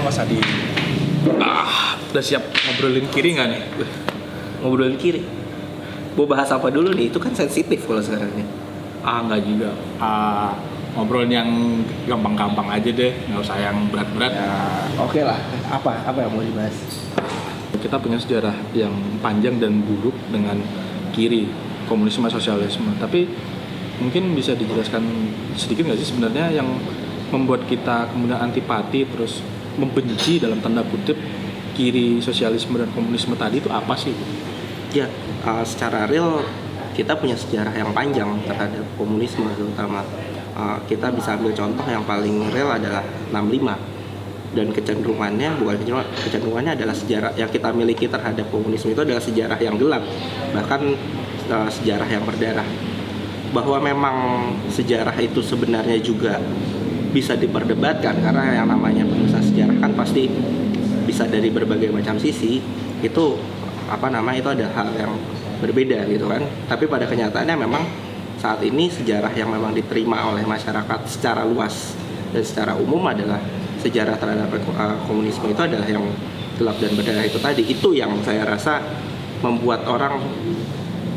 Mas Adi. Udah siap ngobrolin kiri nggak nih? Ngobrolin kiri. Mau bahas apa dulu nih? Itu kan sensitif kalau sekarang nih. Nggak juga. Ngobrolin yang gampang-gampang aja deh, nggak usah yang berat-berat. Ya, oke lah. Apa yang mau dibahas? Kita punya sejarah yang panjang dan buruk dengan kiri, komunisme, sosialisme. Tapi mungkin bisa dijelaskan sedikit nggak sih sebenarnya yang membuat kita kemudian antipati terus membenci dalam tanda kutip kiri, sosialisme dan komunisme tadi itu apa sih? Ya, secara real kita punya sejarah yang panjang terhadap komunisme terutama. Kita bisa ambil contoh yang paling real adalah 65 dan kecenderungannya adalah sejarah yang kita miliki terhadap komunisme itu adalah sejarah yang gelap, bahkan sejarah yang berdarah. Bahwa memang sejarah itu sebenarnya juga bisa diperdebatkan karena yang namanya penulisan sejarah kan pasti bisa dari berbagai macam sisi. Itu itu ada hal yang berbeda gitu kan. Tapi pada kenyataannya memang saat ini sejarah yang memang diterima oleh masyarakat secara luas dan secara umum adalah sejarah terhadap komunisme itu adalah yang gelap dan berdarah itu tadi. Itu yang saya rasa membuat orang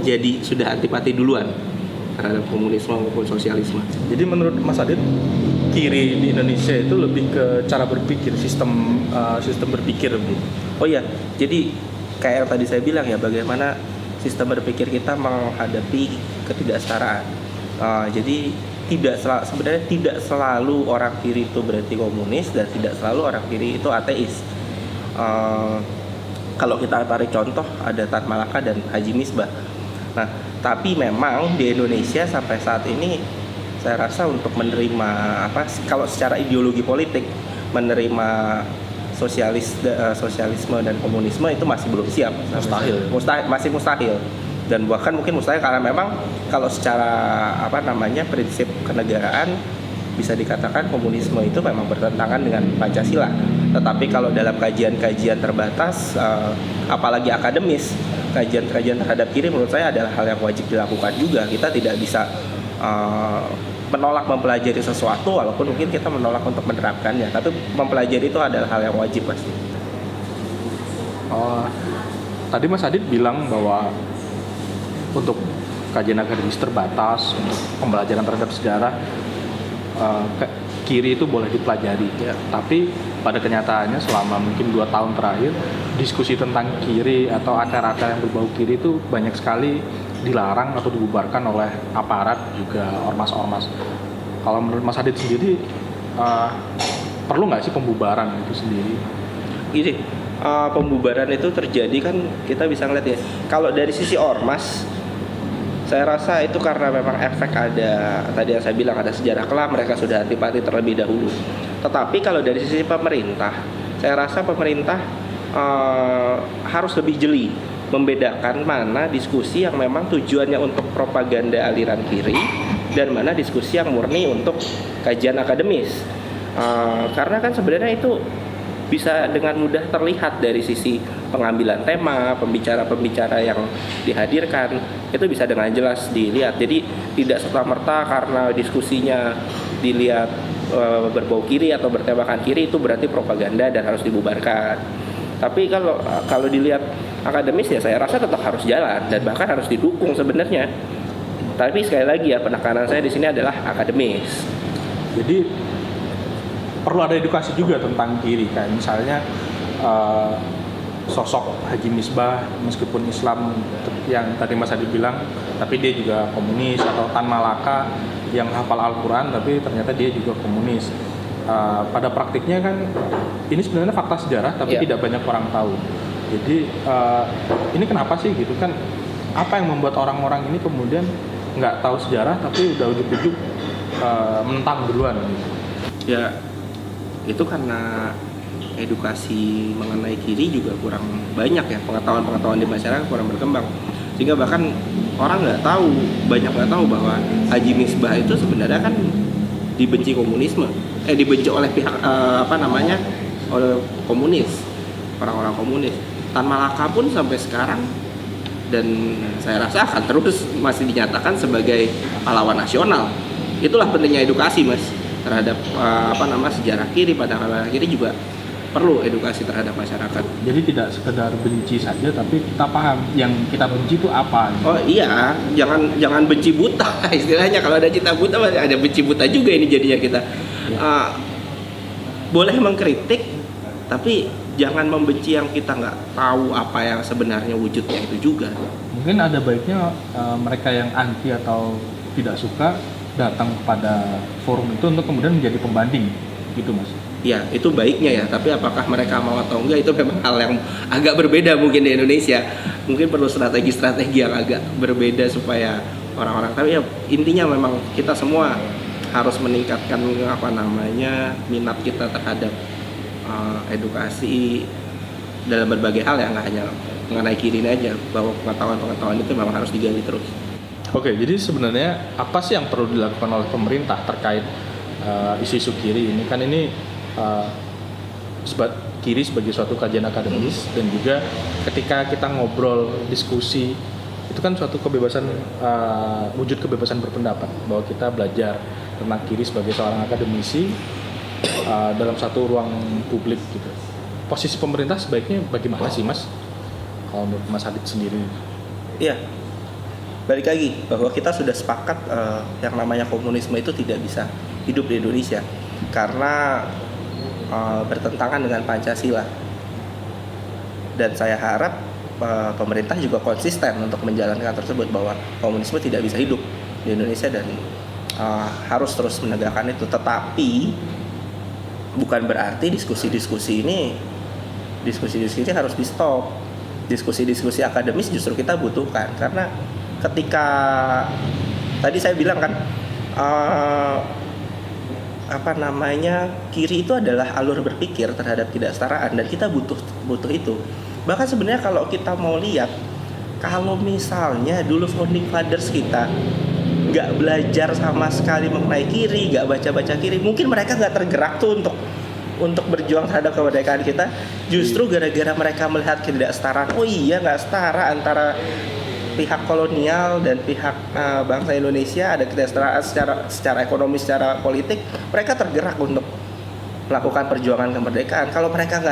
jadi sudah antipati duluan terhadap komunisme maupun sosialisme. Jadi menurut Mas Adit, kiri di Indonesia itu lebih ke cara berpikir, sistem berpikir begitu. Oh iya, jadi kayak yang tadi saya bilang ya, bagaimana sistem berpikir kita menghadapi ketidaksetaraan. Jadi sebenarnya tidak selalu orang kiri itu berarti komunis dan tidak selalu orang kiri itu ateis. Kalau kita tarik contoh ada Tan Malaka dan Haji Misbah. Nah, tapi memang di Indonesia sampai saat ini saya rasa untuk menerima kalau secara ideologi politik menerima sosialisme dan komunisme itu masih belum siap. Masih mustahil. Dan bahkan mungkin mustahil karena memang kalau secara prinsip kenegaraan bisa dikatakan komunisme itu memang bertentangan dengan Pancasila. Tetapi kalau dalam kajian-kajian terbatas, apalagi akademis, kajian-kajian terhadap kiri menurut saya adalah hal yang wajib dilakukan juga. Kita tidak bisa menolak mempelajari sesuatu walaupun mungkin kita menolak untuk menerapkannya, tapi mempelajari itu adalah hal yang wajib pasti. Tadi Mas Adit bilang bahwa untuk kajian akademis terbatas, untuk pembelajaran terhadap sejarah, kiri itu boleh dipelajari. Ya. Tapi pada kenyataannya selama mungkin 2 tahun terakhir, diskusi tentang kiri atau akar-akar yang berbau kiri itu banyak sekali dilarang atau dibubarkan oleh aparat juga ormas-ormas. Kalau menurut Mas Adit sendiri, perlu nggak sih pembubaran itu sendiri? Gini, pembubaran itu terjadi kan kita bisa ngeliat ya. Kalau dari sisi ormas, saya rasa itu karena memang efek ada tadi yang saya bilang ada sejarah kelam, mereka sudah antipati terlebih dahulu. Tetapi kalau dari sisi pemerintah, saya rasa pemerintah harus lebih jeli membedakan mana diskusi yang memang tujuannya untuk propaganda aliran kiri dan mana diskusi yang murni untuk kajian akademis. Karena kan sebenarnya itu bisa dengan mudah terlihat dari sisi pengambilan tema, pembicara-pembicara yang dihadirkan, itu bisa dengan jelas dilihat. Jadi tidak serta-merta karena diskusinya dilihat berbau kiri atau bertemakan kiri itu berarti propaganda dan harus dibubarkan. Tapi kalau dilihat akademis ya saya rasa tetap harus jalan dan bahkan harus didukung sebenarnya. Tapi sekali lagi ya, penekanan saya di sini adalah akademis. Jadi perlu ada edukasi juga tentang kiri, kayak misalnya sosok Haji Misbah meskipun Islam yang tadi Mas Adi bilang, tapi dia juga komunis, atau Tan Malaka yang hafal Al-Quran tapi ternyata dia juga komunis. Pada praktiknya kan ini sebenarnya fakta sejarah tapi tidak banyak orang tahu. Jadi ini kenapa sih gitu kan? Apa yang membuat orang-orang ini kemudian nggak tahu sejarah tapi udah ujuk-ujuk menentang duluan gitu? Ya itu karena edukasi mengenai kiri juga kurang banyak ya, pengetahuan di masyarakat kurang berkembang, sehingga bahkan orang nggak tahu bahwa Haji Misbah itu sebenarnya kan dibenci dibenci oleh pihak oleh komunis, orang-orang komunis. Tan Malaka pun sampai sekarang dan saya rasa akan terus masih dinyatakan sebagai pahlawan nasional. Itulah pentingnya edukasi, Mas, terhadap sejarah kiri. Pada kiri juga perlu edukasi terhadap masyarakat. Jadi tidak sekedar benci saja, tapi kita paham yang kita benci itu apa. Gitu. Oh iya, jangan benci buta istilahnya. Kalau ada cinta buta, ada benci buta juga ini jadinya kita. Boleh mengkritik, tapi jangan membenci yang kita nggak tahu apa yang sebenarnya wujudnya itu juga. Mungkin ada baiknya mereka yang anti atau tidak suka datang kepada forum itu untuk kemudian menjadi pembanding, gitu Mas. Ya, itu baiknya ya, tapi apakah mereka mau atau enggak itu memang hal yang agak berbeda mungkin di Indonesia. Mungkin perlu strategi-strategi yang agak berbeda supaya orang-orang, tapi ya intinya memang kita semua harus meningkatkan minat kita terhadap edukasi dalam berbagai hal ya, nggak hanya mengenai kiri ini aja, bahwa pengetahuan itu memang harus digali terus. Oke, jadi sebenarnya apa sih yang perlu dilakukan oleh pemerintah terkait isu-isu kiri ini? Kan ini kiri sebagai suatu kajian akademis, dan juga ketika kita ngobrol, diskusi, itu kan suatu kebebasan, wujud kebebasan berpendapat, bahwa kita belajar tentang kiri sebagai seorang akademisi dalam satu ruang publik gitu. Posisi pemerintah sebaiknya bagaimana sih Mas? Kalau menurut Mas Adit sendiri? Iya, balik lagi bahwa kita sudah sepakat yang namanya komunisme itu tidak bisa hidup di Indonesia karena bertentangan dengan Pancasila. Dan saya harap pemerintah juga konsisten untuk menjalankan tersebut, bahwa komunisme tidak bisa hidup di Indonesia dan harus terus menegakkan itu. Tetapi bukan berarti diskusi-diskusi ini harus di stop. Diskusi-diskusi akademis justru kita butuhkan, karena ketika tadi saya bilang kan kiri itu adalah alur berpikir terhadap ketidaksetaraan, dan kita butuh itu. Bahkan sebenarnya kalau kita mau lihat, kalau misalnya dulu founding fathers kita nggak belajar sama sekali mengenai kiri, nggak baca kiri, mungkin mereka nggak tergerak tuh untuk berjuang terhadap kemerdekaan kita. Justru gara-gara mereka melihat ketidaksetaraan, oh iya nggak setara antara pihak kolonial dan pihak bangsa Indonesia, ada ketidaksetaraan secara ekonomi, secara politik, mereka tergerak untuk melakukan perjuangan kemerdekaan. Kalau mereka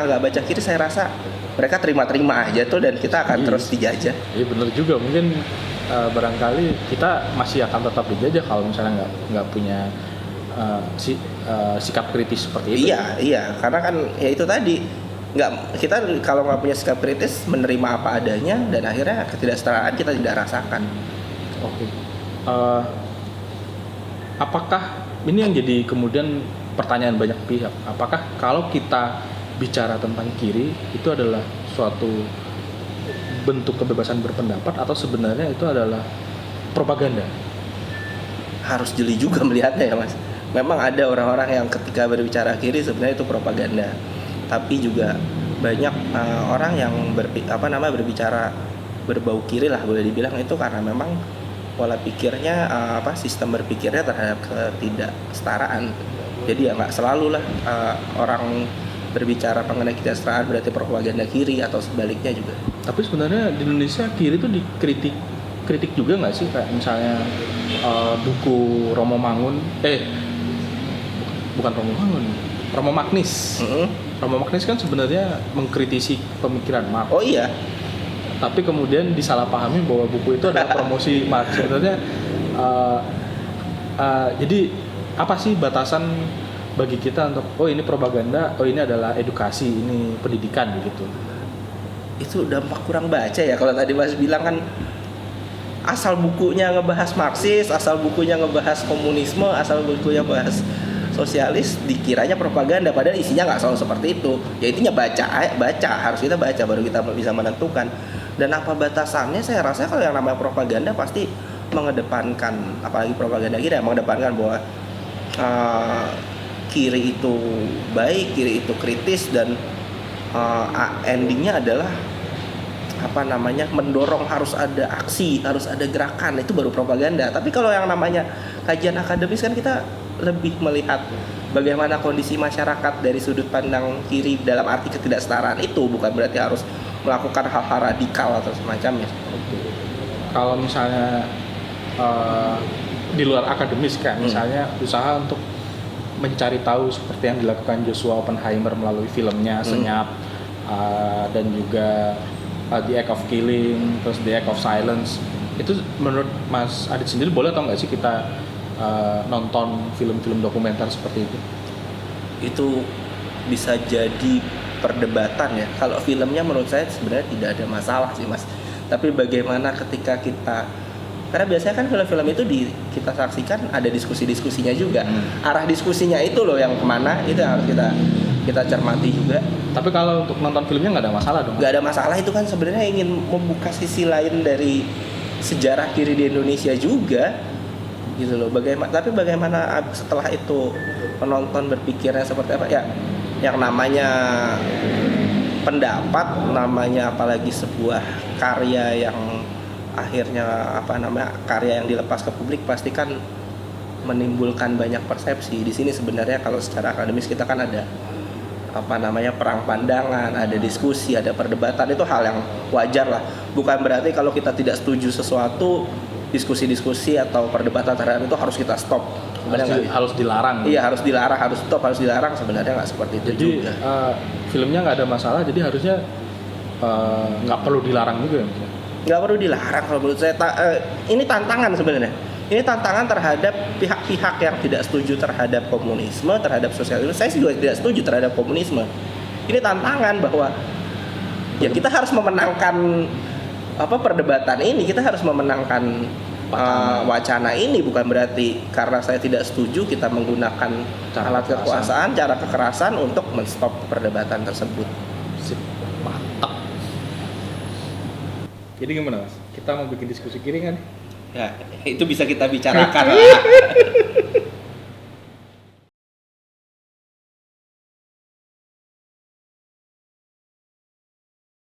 nggak baca kiri, saya rasa mereka terima-terima aja tuh, dan kita akan terus dijajah. Iya benar juga, mungkin barangkali kita masih akan tetap dijajah kalau misalnya nggak punya sikap kritis seperti itu. Iya, karena kan ya itu tadi, kita kalau nggak punya sikap kritis, menerima apa adanya, dan akhirnya ketidaksetaraan kita tidak rasakan. Oke. Apakah ini yang jadi kemudian pertanyaan banyak pihak? Apakah kalau kita bicara tentang kiri itu adalah suatu bentuk kebebasan berpendapat, atau sebenarnya itu adalah propaganda? Harus jeli juga melihatnya ya Mas. Memang ada orang-orang yang ketika berbicara kiri sebenarnya itu propaganda. Tapi juga banyak orang yang berbicara berbau kiri lah, boleh dibilang itu karena memang pola pikirnya sistem berpikirnya terhadap ketidaksetaraan. Jadi ya nggak selalu lah orang berbicara mengenai ketidaksetaraan berarti propaganda kiri, atau sebaliknya juga. Tapi sebenarnya di Indonesia kiri itu dikritik juga nggak sih, kayak misalnya buku Romo Magnis. Romo Magnis kan sebenarnya mengkritisi pemikiran Marx. Oh iya. Tapi kemudian disalahpahami bahwa buku itu adalah promosi Marx. Sebenarnya jadi apa sih batasan bagi kita untuk ini propaganda, ini adalah edukasi, ini pendidikan gitu? Itu dampak kurang baca ya. Kalau tadi Mas bilang kan asal bukunya ngebahas Marxis, asal bukunya ngebahas komunisme, asal bukunya bahas sosialis, dikiranya propaganda, padahal isinya nggak selalu seperti itu. Ya intinya baca, harus kita baca baru kita bisa menentukan. Dan apa batasannya? Saya rasa kalau yang namanya propaganda pasti mengedepankan, apalagi propaganda kiri, mengedepankan bahwa kiri itu baik, kiri itu kritis, dan endingnya adalah mendorong harus ada aksi, harus ada gerakan, itu baru propaganda. Tapi kalau yang namanya kajian akademis kan kita lebih melihat bagaimana kondisi masyarakat dari sudut pandang kiri dalam arti ketidaksetaraan itu, bukan berarti harus melakukan hal-hal radikal atau semacamnya. Kalau misalnya di luar akademis kan, misalnya usaha untuk mencari tahu seperti yang dilakukan Joshua Oppenheimer melalui filmnya Senyap, dan juga The Act of Killing, terus The Act of Silence. Itu menurut Mas Adit sendiri boleh atau nggak sih kita nonton film-film dokumenter seperti itu? Itu bisa jadi perdebatan ya. Kalau filmnya menurut saya sebenarnya tidak ada masalah sih Mas. Tapi bagaimana ketika kita, karena biasanya kan film-film itu kita saksikan ada diskusi-diskusinya juga. Arah diskusinya itu loh yang kemana, itu yang harus kita cermati juga. Tapi kalau untuk nonton filmnya nggak ada masalah dong? Nggak ada masalah, itu kan sebenarnya ingin membuka sisi lain dari sejarah diri di Indonesia juga gitu loh. Tapi bagaimana setelah itu penonton berpikirnya seperti apa ya? Yang namanya pendapat, namanya apalagi sebuah karya yang akhirnya karya yang dilepas ke publik pasti kan menimbulkan banyak persepsi. Di sini sebenarnya kalau secara akademis kita kan ada perang pandangan, ada diskusi, ada perdebatan, itu hal yang wajar lah. Bukan berarti kalau kita tidak setuju sesuatu, diskusi-diskusi atau perdebatan terhadap itu harus kita stop. Harus dilarang. Iya, harus dilarang, harus stop, harus dilarang. Sebenarnya nggak seperti itu jadi, juga. Filmnya nggak ada masalah, jadi harusnya nggak perlu dilarang juga ya? Nggak perlu dilarang kalau menurut saya. Ini tantangan sebenarnya. Ini tantangan terhadap pihak-pihak yang tidak setuju terhadap komunisme, terhadap sosialisme. Saya juga tidak setuju terhadap komunisme. Ini tantangan bahwa ya kita harus memenangkan perdebatan ini, kita harus memenangkan wacana ini. Bukan berarti karena saya tidak setuju kita menggunakan alat kekuasaan, cara kekerasan untuk menstop perdebatan tersebut. Mantap. Jadi gimana Mas? Kita mau bikin diskusi kiri kan? Ya, itu bisa kita bicarakan lah.